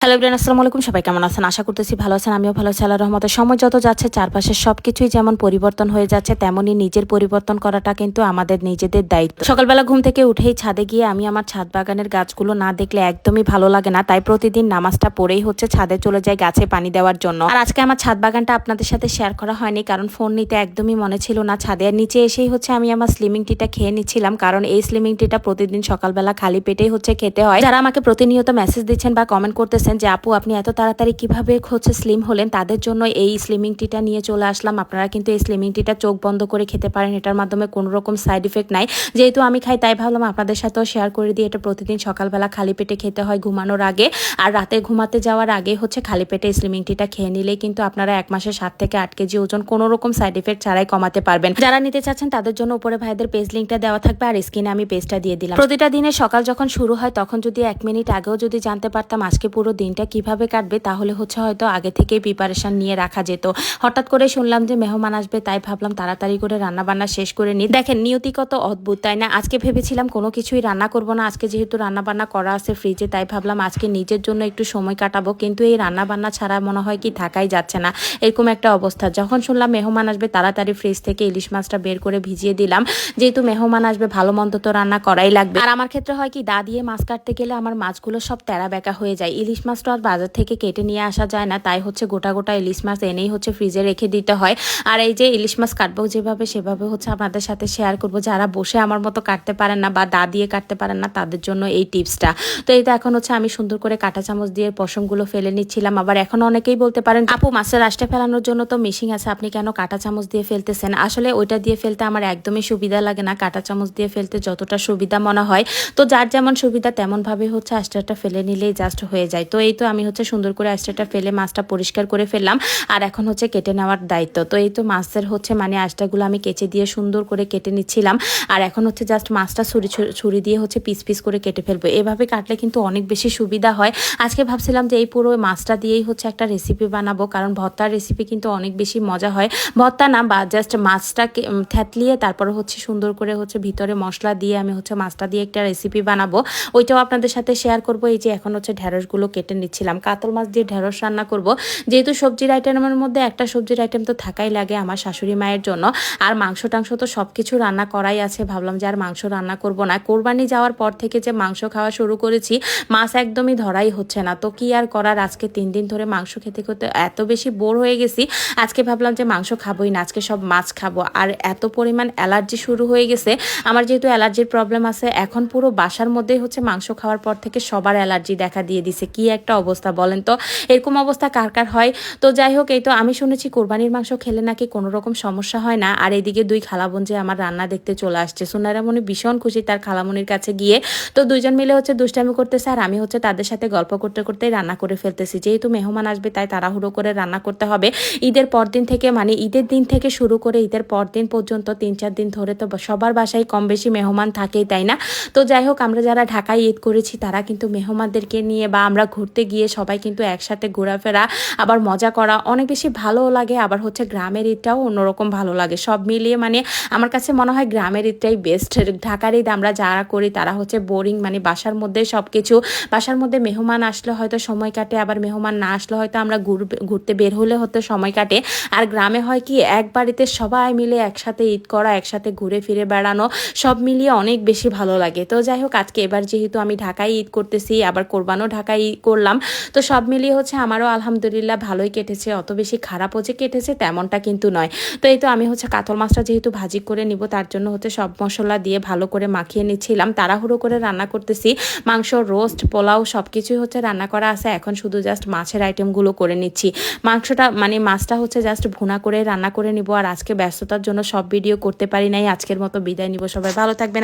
Hello everyone, আসসালামু আলাইকুম। সবাই কেমন আছেন? আশা করতেছি ভালো আছেন। আমিও ভালো আছি আল্লাহর রহমতে। সময় যত যাচ্ছে চারপাশের সবকিছুই যেমন পরিবর্তন হয়ে যাচ্ছে, তেমনি নিজের পরিবর্তন করাটা কিন্তু আমাদের নিজেদের দায়িত্ব। সকালবেলা ঘুম থেকে উঠেই ছাদে গিয়ে আমি আমার ছাদ বাগানের গাছগুলো না দেখলে একদমই ভালো লাগে না। তাই প্রতিদিন নামাজটা পড়েই হচ্ছে ছাদে চলে যাই গাছে পানি দেওয়ার জন্য। আর আজকে আমার ছাদ বাগানটা আপনাদের সাথে শেয়ার করা হয়নি, কারণ ফোন নিতে একদমই মনে ছিল না। ছাদের নিচে এসেই হচ্ছে আমি আমার স্লিমিং টিটা খেয়ে নিচ্ছিলাম, কারণ এই স্লিমিং টিটা প্রতিদিন সকালবেলা খালি পেটেই হচ্ছে খেতে হয়। যারা আমাকে প্রতিনিয়ত মেসেজ দিচ্ছেন বা কমেন্ট করতেছেন যে আপু আপনি এত তাড়াতাড়ি কিভাবে হচ্ছে স্লিম হলেন, তাদের জন্য এই স্লিমিং টিটা নিয়ে চলে আসলাম। আপনারা কিন্তু এই স্লিমিং টিটা চোখ বন্ধ করে খেতে পারেন, এটার মাধ্যমে কোনো রকম সাইড ইফেক্ট নাই। যেহেতু আমি খাই তাই ভাবলাম আপনাদের সাথেও শেয়ার করে দিই। এটা প্রতিদিন সকালবেলা খালি পেটে খেতে হয় ঘুমানোর আগে, আর রাতে ঘুমাতে যাওয়ার আগে হচ্ছে খালি পেটে স্লিমিং টিটা খেয়ে নিলেই কিন্তু আপনারা 1 মাসে 7 থেকে 8 কেজি ওজন কোনো রকম সাইড ইফেক্ট ছাড়াই কমাতে পারবেন। যারা নিতে চাচ্ছেন তাদের জন্য উপরে ভাইদের পেজ লিঙ্কটা দেওয়া থাকবে, আর স্ক্রিনে আমি পেজটা দিয়ে দিলাম। প্রতিটা দিনের সকাল যখন শুরু হয় তখন যদি 1 মিনিট আগেও যদি জানতে পারতাম আজকে পুরো দিনটা কিভাবে কাটবে, তাহলে হচ্ছে হয়তো আগে থেকেই প্রিপারেশন নিয়ে রাখা যেত। হঠাৎ করে শুনলাম যে মেহমান আসবে, তাই ভাবলাম তাড়াতাড়ি করে রান্না বান্না শেষ করে নিই। দেখেন নিয়তি কত অদ্ভুত, তাই না? আজকে ভেবেছিলাম কোনো কিছুই রান্না করব না, আজকে যেহেতু রান্না বান্না করা আছে ফ্রিজে, তাই ভাবলাম আজকে নিজের জন্য একটু সময় কাটাবো। কিন্তু এই রান্না বান্না ছাড়া মনে হয় কি থাকাই যাচ্ছে না, এরকম একটা অবস্থা। যখন শুনলাম মেহমান আসবে তাড়াতাড়ি ফ্রিজ থেকে ইলিশ মাছটা বের করে ভিজিয়ে দিলাম, যেহেতু মেহমান আসবে ভালো মন্দ তো রান্না করাই লাগবে। আর আমার ক্ষেত্রে হয় কি, দা দিয়ে মাছ কাটতে গেলে আমার মাছগুলো সব তেরা বেঁকা হয়ে যায়। ইলিশ মাছটা আর বাজার থেকে কেটে নিয়ে আসা যায় না, তাই হচ্ছে গোটা গোটা ইলিশ মাছ এনেই হচ্ছে ফ্রিজে রেখে দিতে হয়। আর এই যে ইলিশ মাছ কাটবো যেভাবে সেভাবে হচ্ছে আপনাদের সাথে শেয়ার করব। যারা বসে আমার মতো কাটতে পারেন না বা দা দিয়ে কাটতে পারেন না, তাদের জন্য এই টিপসটা। তো এই তো এখন হচ্ছে আমি সুন্দর করে কাঁটা চামচ দিয়ে পশমগুলো ফেলে নিচ্ছিলাম। আবার এখন অনেকেই বলতে পারেন আপু মাছের আঁশটা ফেলানোর জন্য তো মেশিন আছে, আপনি কেন কাঁটা চামচ দিয়ে ফেলতেছেন? আসলে ওইটা দিয়ে ফেলতে আমার একদমই সুবিধা লাগে না, কাঁটা চামচ দিয়ে ফেলতে যতটা সুবিধা মনে হয়। তো যার যেমন সুবিধা তেমন ভাবে হচ্ছে আঁশটা ফেলে নিলেই জাস্ট হয়ে যায়। তো এই তো আমি হচ্ছে সুন্দর করে আঁশটা ফেলে মাছটা পরিষ্কার করে ফেললাম, আর এখন হচ্ছে কেটে নেওয়ার দায়িত্ব। তো এই তো মাছের হচ্ছে মানে আঁশটাগুলো আমি কেচে দিয়ে সুন্দর করে কেটে নিচ্ছিলাম, আর এখন হচ্ছে জাস্ট মাছটা ছুরি দিয়ে হচ্ছে পিস পিস করে কেটে ফেলবো। এভাবে কাটলে কিন্তু অনেক বেশি সুবিধা হয়। আজকে ভাবছিলাম যে এই পুরো মাছটা দিয়েই হচ্ছে একটা রেসিপি বানাবো, কারণ ভর্তার রেসিপি কিন্তু অনেক বেশি মজা হয়। ভর্তা না, বা জাস্ট মাছটাকে থেতলিয়ে তারপরে হচ্ছে সুন্দর করে হচ্ছে ভিতরে মশলা দিয়ে আমি হচ্ছে মাছটা দিয়ে একটা রেসিপি বানাবো, ওইটাও আপনাদের সাথে শেয়ার করবো। এই যে এখন হচ্ছে ঢেঁড়সগুলো কেটে নিচ্ছিলাম, কাতল মাছ দিয়ে ঢেঁড়স রান্না করব। যেহেতু সবজির আইটেমের মধ্যে একটা সবজির আইটেম তো থাকাই লাগে আমার শাশুড়ি মায়ের জন্য, আর মাংস টাংস তো সব কিছু রান্না করাই আছে। ভাবলাম যে আর মাংস রান্না করব না। কোরবানি যাওয়ার পর থেকে যে মাংস খাওয়া শুরু করেছি, মাছ একদমই ধরাই হচ্ছে না। তো কি আর করার, আজকে 3 দিন ধরে মাংস খেতে খেতে এত বেশি বোর হয়ে গেছি, আজকে ভাবলাম যে মাংস খাবোই না, আজকে সব মাছ খাবো। আর এত পরিমাণ অ্যালার্জি শুরু হয়ে গেছে আমার, যেহেতু অ্যালার্জির প্রবলেম আছে, এখন পুরো বাসার মধ্যেই হচ্ছে মাংস খাওয়ার পর থেকে সবার অ্যালার্জি দেখা দিয়ে দিছে। কি একটা অবস্থা বলেন তো, এরকম অবস্থা কার কার হয়? তো যাই হোক, এই তো আমি শুনেছি কোরবানির মাংস খেলে নাকি কোনো রকম সমস্যা হয় না। আর এদিকে 2 খালাবোন যে আমার রান্না দেখতে চলে আসছে, সোনারা মনে ভীষণ খুশি তার খালামনির কাছে গিয়ে। তো দুইজন মিলে হচ্ছে দুষ্টামি করতেছে, আর আমি হচ্ছে তাদের সাথে গল্প করতে করতেই রান্না করে ফেলতেছি। যেহেতু মেহমান আসবে তাই তাড়াহুড়ো করে রান্না করতে হবে। ঈদের পরদিন থেকে, মানে ঈদের দিন থেকে শুরু করে ঈদের পরদিন পর্যন্ত 3-4 দিন ধরে তো সবার বাসায় কম বেশি মেহমান থাকেই, তাই না? তো যাই হোক, আমরা যারা ঢাকায় ঈদ করেছি তারা কিন্তু মেহমানদেরকে নিয়ে বা আমরা ঘুরতে গিয়ে সবাই কিন্তু একসাথে ঘোরাফেরা আবার মজা করা অনেক বেশি ভালো লাগে। আবার হচ্ছে গ্রামের ঈদটাও অন্যরকম ভালো লাগে। সব মিলিয়ে মানে আমার কাছে মনে হয় গ্রামের ঈদটাই বেস্ট। ঢাকার ঈদ আমরা যারা করি তারা হচ্ছে বোরিং, মানে বাসার মধ্যে সব কিছু, বাসার মধ্যে মেহমান আসলে হয়তো সময় কাটে, আবার মেহমান না আসলে হয়তো আমরা ঘুরতে বের হলে হয়তো সময় কাটে। আর গ্রামে হয় কি, এক বাড়িতে সবাই মিলে একসাথে ঈদ করা, একসাথে ঘুরে ফিরে বেড়ানো, সব মিলিয়ে অনেক বেশি ভালো লাগে। তো যাই হোক, আজকে এবার যেহেতু আমি ঢাকায় ঈদ করতেছি, আবার কোরবানও ঢাকায় করলাম, তো সব মিলিয়ে হচ্ছে আমারও আলহামদুলিল্লাহ ভালোই কেটেছে। অত বেশি খারাপও যে কেটেছে তেমনটা কিন্তু নয়। তো এই তো আমি হচ্ছে কাতল মাছটা যেহেতু ভাজি করে নিব, তার জন্য হচ্ছে সব মশলা দিয়ে ভালো করে মাখিয়ে নিচ্ছিলাম। তাড়াহুড়ো করে রান্না করতেছি, মাংস, রোস্ট, পোলাও সব কিছুই হচ্ছে রান্না করা আছে। এখন শুধু জাস্ট মাছের আইটেমগুলো করে নিচ্ছি। মাংসটা মানে মাছটা হচ্ছে জাস্ট ভুনা করে রান্না করে নিব। আর আজকে ব্যস্ততার জন্য সব ভিডিও করতে পারি নাই, আজকের মতো বিদায় নিব। সবাই ভালো থাকবেন।